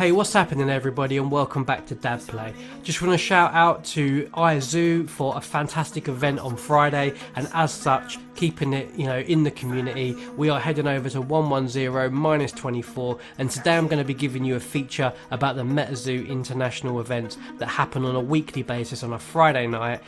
Hey, what's happening everybody, and welcome back to Dad Play. Just want to shout out to METAZOO for a fantastic event on Friday, and as such keeping it in the community. We are heading over to 110-24, and today I'm going to be giving you a feature about the METAZOO international events that happen on a weekly basis on a Friday night.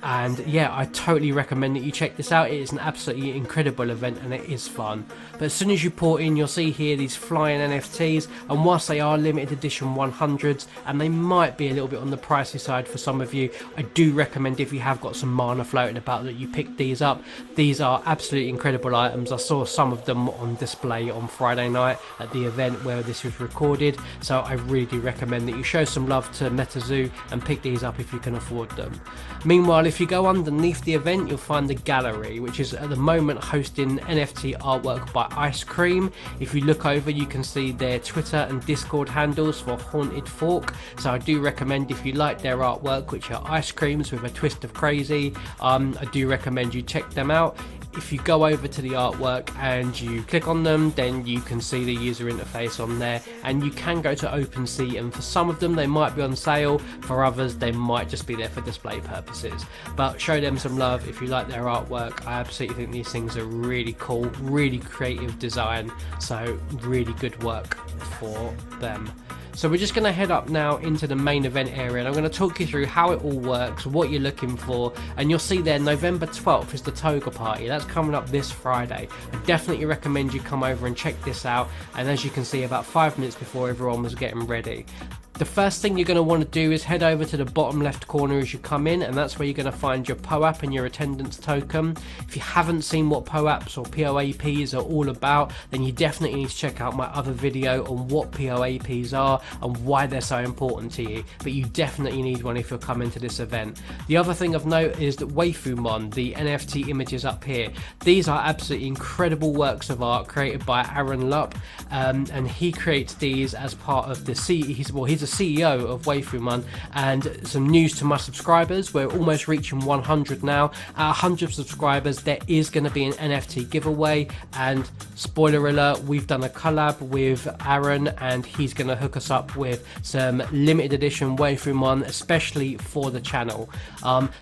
And yeah, I totally recommend that you check this out. It is an absolutely incredible event and it is fun. But as soon as you port in, you'll see here these flying NFTs, and whilst they are limited edition 100s and they might be a little bit on the pricey side for some of you, I do recommend, if you have got some mana floating about, that you pick these up. These are absolutely incredible items. I saw some of them on display on Friday night at the event where this was recorded, so I really do recommend that you show some love to METAZOO and pick these up if you can afford them. Meanwhile, if you go underneath the event, you'll find the gallery, which is at the moment hosting NFT artwork by Ice Cream. If you look over, you can see their Twitter and Discord handles for Haunted Fork, so I do recommend, if you like their artwork, which are ice creams with a twist of crazy, I do recommend you check them out. If you go over to the artwork and you click on them, then you can see the user interface on there, and you can go to OpenSea, and for some of them they might be on sale, for others they might just be there for display purposes. But show them some love if you like their artwork. I absolutely think these things are really cool, really creative design, so really good work for them. So we're just going to head up now into the main event area, and I'm going to talk you through how it all works, what you're looking for, and you'll see there November 12th is the Toga party. That's coming up this Friday. I definitely recommend you come over and check this out, and as you can see, about 5 minutes before everyone was getting ready. The first thing you're going to want to do is head over to the bottom left corner as you come in, and that's where you're going to find your POAP and your attendance token. If you haven't seen what POAPs or POAPs are all about, then you definitely need to check out my other video on what POAPs are and why they're so important to you, but you definitely need one if you're coming to this event. The other thing of note is that Waifumon, the NFT images up here, these are absolutely incredible works of art created by Aaron Lupp, and he creates these as part of the he's a CEO of Waifumon. And some news to my subscribers, we're almost reaching 100 now. At 100 subscribers there is going to be an NFT giveaway, and spoiler alert, we've done a collab with Aaron and he's going to hook us up with some limited edition Waifumon especially for the channel.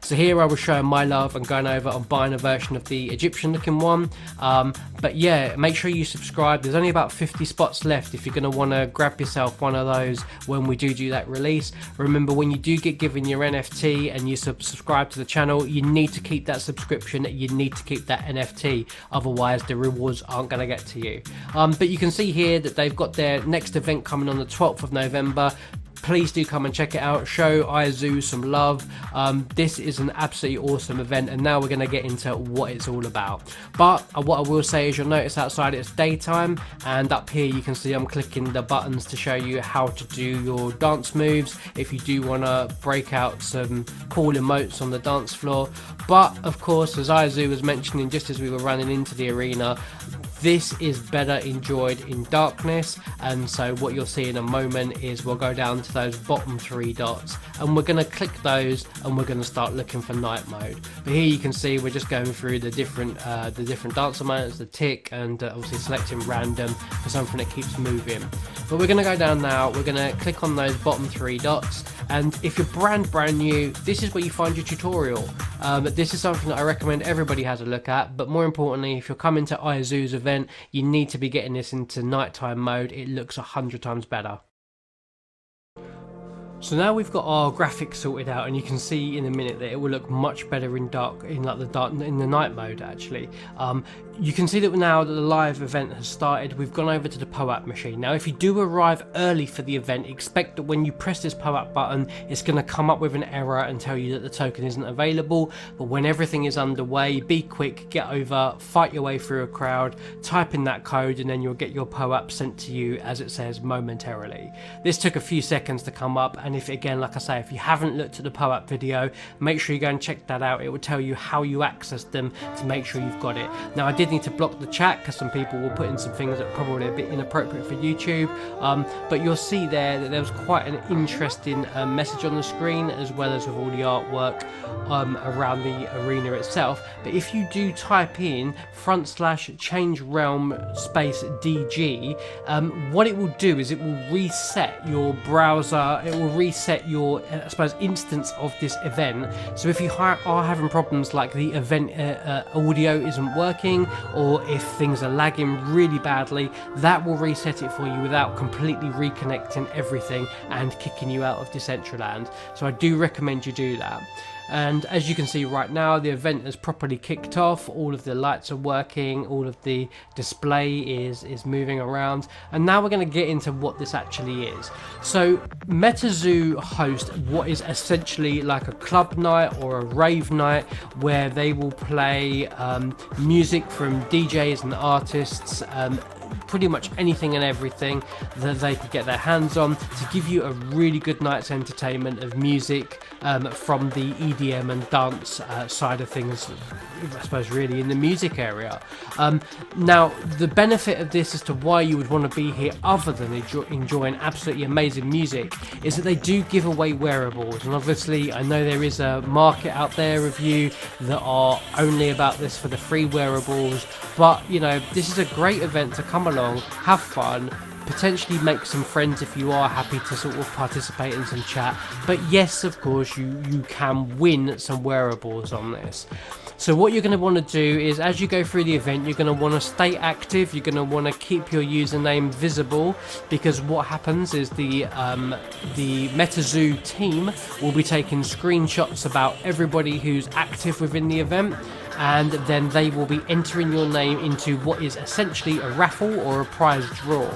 So here I was showing my love and going over and buying a version of the Egyptian looking one, but yeah, make sure you subscribe. There's only about 50 spots left if you're going to want to grab yourself one of those when we do that release. Remember, when you do get given your NFT and you subscribe to the channel, you need to keep that subscription, you need to keep that NFT, otherwise the rewards aren't going to get to you. But you can see here that they've got their next event coming on the 12th of November. Please do come and check it out, show METAZOO some love. This is an absolutely awesome event, and now we're going to get into what it's all about. But what I will say is, you'll notice outside it's daytime, and up here you can see I'm clicking the buttons to show you how to do your dance moves if you do want to break out some cool emotes on the dance floor. But of course, as METAZOO was mentioning just as we were running into the arena, this is better enjoyed in darkness, and so what you'll see in a moment is we'll go down to those bottom 3 dots and we're going to click those and we're going to start looking for night mode. But here you can see we're just going through the different dancer modes, the tick, and obviously selecting random for something that keeps moving. But we're going to go down now, we're going to click on those bottom 3 dots, and if you're brand new, this is where you find your tutorial. This is something that I recommend everybody has a look at, but more importantly, if you're coming to METAZOO's event, you need to be getting this into nighttime mode. It looks 100 times better. So now we've got our graphics sorted out, and you can see in a minute that it will look much better in the night mode actually. You can see that now that the live event has started, we've gone over to the POAP machine. Now if you do arrive early for the event, expect that when you press this POAP button, it's going to come up with an error and tell you that the token isn't available. But when everything is underway, be quick, get over, fight your way through a crowd, type in that code, and then you'll get your POAP sent to you as it says momentarily. This took a few seconds to come up, and if again, like I say, if you haven't looked at the POAP video, make sure you go and check that out. It will tell you how you access them to make sure you've got it. Now I did did need to block the chat because some people were putting some things that are probably a bit inappropriate for YouTube, but you'll see there that there was quite an interesting message on the screen, as well as with all the artwork around the arena itself. But if you do type in /change realm space DG, what it will do is it will reset your browser, it will reset your I suppose instance of this event. So if you are having problems like the event audio isn't working, or if things are lagging really badly, that will reset it for you without completely reconnecting everything and kicking you out of Decentraland. So I do recommend you do that. And as you can see right now, the event has properly kicked off. All of the lights are working, all of the display is moving around, and now we're going to get into what this actually is. So METAZOO host what is essentially like a club night or a rave night, where they will play music from DJs and artists, pretty much anything and everything that they could get their hands on, to give you a really good night's entertainment of music from the EDM and dance side of things, I suppose, really in the music area. Now, the benefit of this as to why you would want to be here, other than enjoying absolutely amazing music, is that they do give away wearables. And obviously, I know there is a market out there of you that are only about this for the free wearables, but you know, this is a great event to come along, have fun, potentially make some friends if you are happy to sort of participate in some chat. But yes, of course, you can win some wearables on this. So what you're going to want to do is, as you go through the event, you're going to want to stay active, you're going to want to keep your username visible, because what happens is the METAZOO team will be taking screenshots about everybody who's active within the event, and then they will be entering your name into what is essentially a raffle or a prize draw.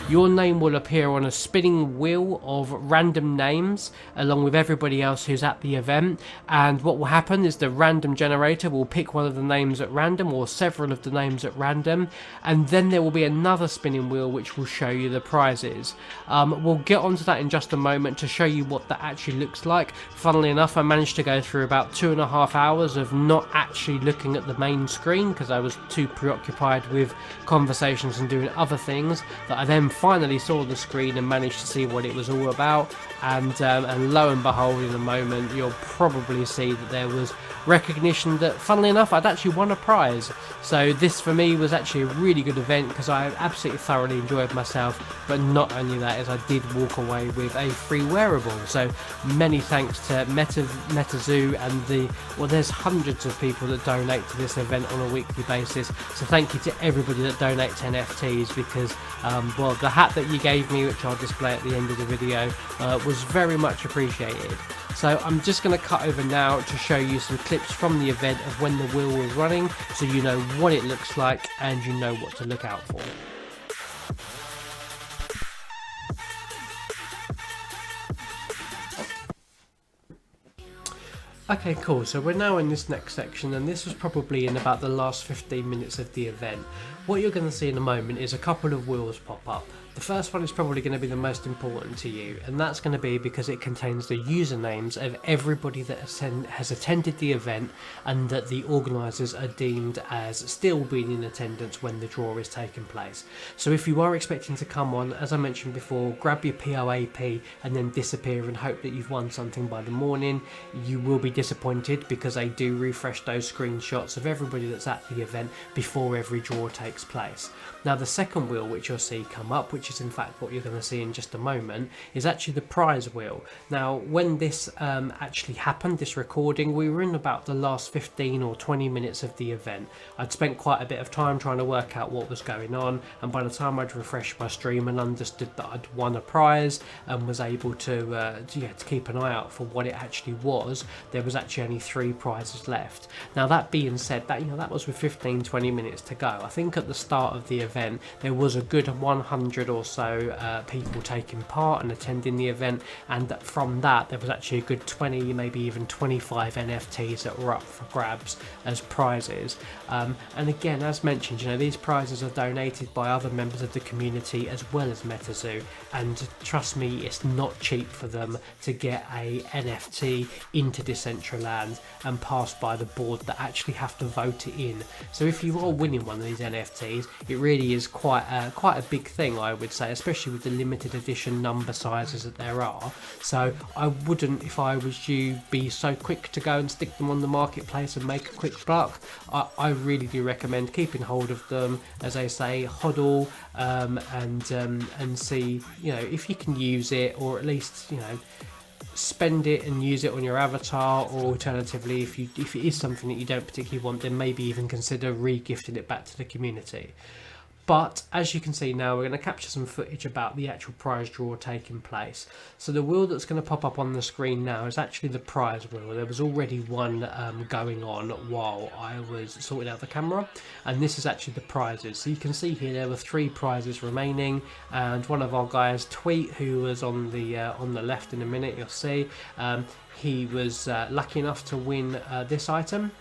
Your name will appear on a spinning wheel of random names along with everybody else who's at the event, and what will happen is the random generator will pick one of the names at random, or several of the names at random, and then there will be another spinning wheel which will show you the prizes. We'll get onto that in just a moment to show you what that actually looks like. Funnily enough, I managed to go through about 2.5 hours of not actually looking at the main screen because I was too preoccupied with conversations and doing other things, that I then finally saw the screen and managed to see what it was all about. And lo and behold, in a moment you'll probably see that there was recognition that, funnily enough, I'd actually won a prize. So this for me was actually a really good event because I absolutely thoroughly enjoyed myself. But not only that, is I did walk away with a free wearable. So many thanks to METAZOO and there's hundreds of people that donate to this event on a weekly basis. So thank you to everybody that donates NFTs, because well, the hat that you gave me, which I'll display at the end of the video, was very much appreciated. So I'm just going to cut over now to show you some clips from the event of when the wheel was running, so you know what it looks like and you know what to look out for. Okay, cool, so we're now in this next section, and this was probably in about the last 15 minutes of the event. What you're going to see in a moment is a couple of wheels pop up. The first one is probably going to be the most important to you, and that's going to be because it contains the usernames of everybody that has attended the event and that the organisers are deemed as still being in attendance when the draw is taking place. So if you are expecting to come on, as I mentioned before, grab your POAP and then disappear and hope that you've won something by the morning, you will be disappointed, because they do refresh those screenshots of everybody that's at the event before every draw takes place. Now the second wheel which you'll see come up, which is in fact what you're going to see in just a moment, is actually the prize wheel. Now when this actually happened, this recording, we were in about the last 15 or 20 minutes of the event. I'd spent quite a bit of time trying to work out what was going on, and by the time I'd refreshed my stream and understood that I'd won a prize and was able to keep an eye out for what it actually was, there was actually only 3 prizes left. Now that being said, that was with 15-20 minutes to go. I think at at the start of the event there was a good 100 or so people taking part and attending the event, and from that there was actually a good 20, maybe even 25 NFTs that were up for grabs as prizes. And again, as mentioned, you know, these prizes are donated by other members of the community as well as METAZOO, and trust me, it's not cheap for them to get a NFT into Decentraland and passed by the board that actually have to vote it in. So if you are winning one of these NFTs, it really is quite a big thing, I would say, especially with the limited edition number sizes that there are. So I wouldn't, if I was you, be so quick to go and stick them on the marketplace and make a quick buck. I really do recommend keeping hold of them, as I say, hodl, and see, you know, if you can use it, or at least, you know, spend it and use it on your avatar, or alternatively, if it is something that you don't particularly want, then maybe even consider re-gifting it back to the community. But as you can see now, we're going to capture some footage about the actual prize draw taking place. So the wheel that's going to pop up on the screen now is actually the prize wheel. There was already one going on while I was sorting out the camera, and this is actually the prizes. So you can see here there were 3 prizes remaining, and one of our guys, Tweet, who was on the left in a minute, you'll see, he was lucky enough to win this item.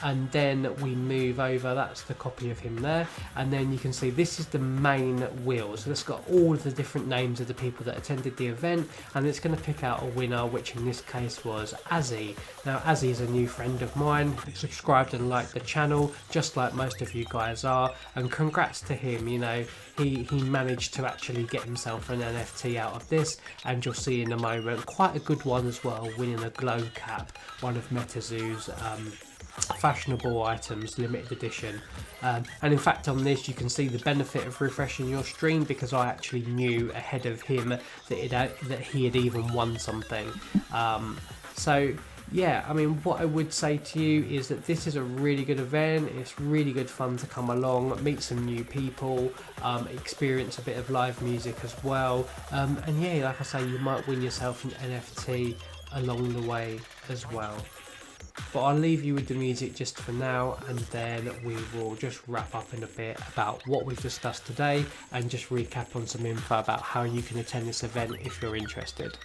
And then we move over, that's the copy of him there, and then you can see this is the main wheel. So it's got all of the different names of the people that attended the event, and it's going to pick out a winner, which in this case was Azzy. Now Azzy is a new friend of mine, subscribed and liked the channel, just like most of you guys are, and congrats to him. You know, he managed to actually get himself an NFT out of this, and you'll see in a moment, quite a good one as well, winning a glow cap, one of METAZOO's fashionable items, limited edition. And in fact on this you can see the benefit of refreshing your stream, because I actually knew ahead of him that he had even won something. So yeah, I mean, what I would say to you is that this is a really good event. It's really good fun to come along, meet some new people, experience a bit of live music as well, and yeah, like I say, you might win yourself an NFT along the way as well. But I'll leave you with the music just for now, and then we will just wrap up in a bit about what we've discussed today and just recap on some info about how you can attend this event if you're interested.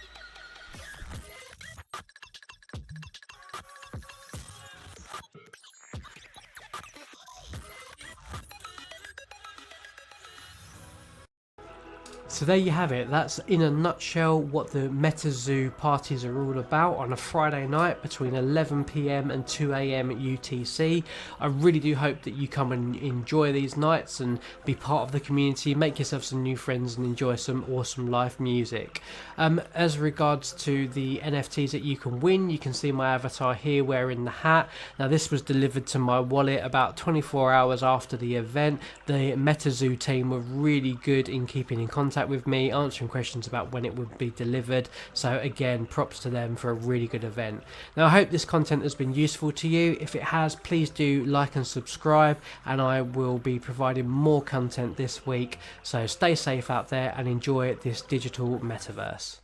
So there you have it. That's in a nutshell what the METAZOO parties are all about on a Friday night between 11 PM and 2 AM UTC. I really do hope that you come and enjoy these nights and be part of the community, make yourself some new friends and enjoy some awesome live music. As regards to the NFTs that you can win, you can see my avatar here wearing the hat. Now this was delivered to my wallet about 24 hours after the event. The METAZOO team were really good in keeping in contact with me, answering questions about when it would be delivered. So again, props to them for a really good event. Now I hope this content has been useful to you. If it has, please do like and subscribe, and I will be providing more content this week. So stay safe out there and enjoy this digital metaverse.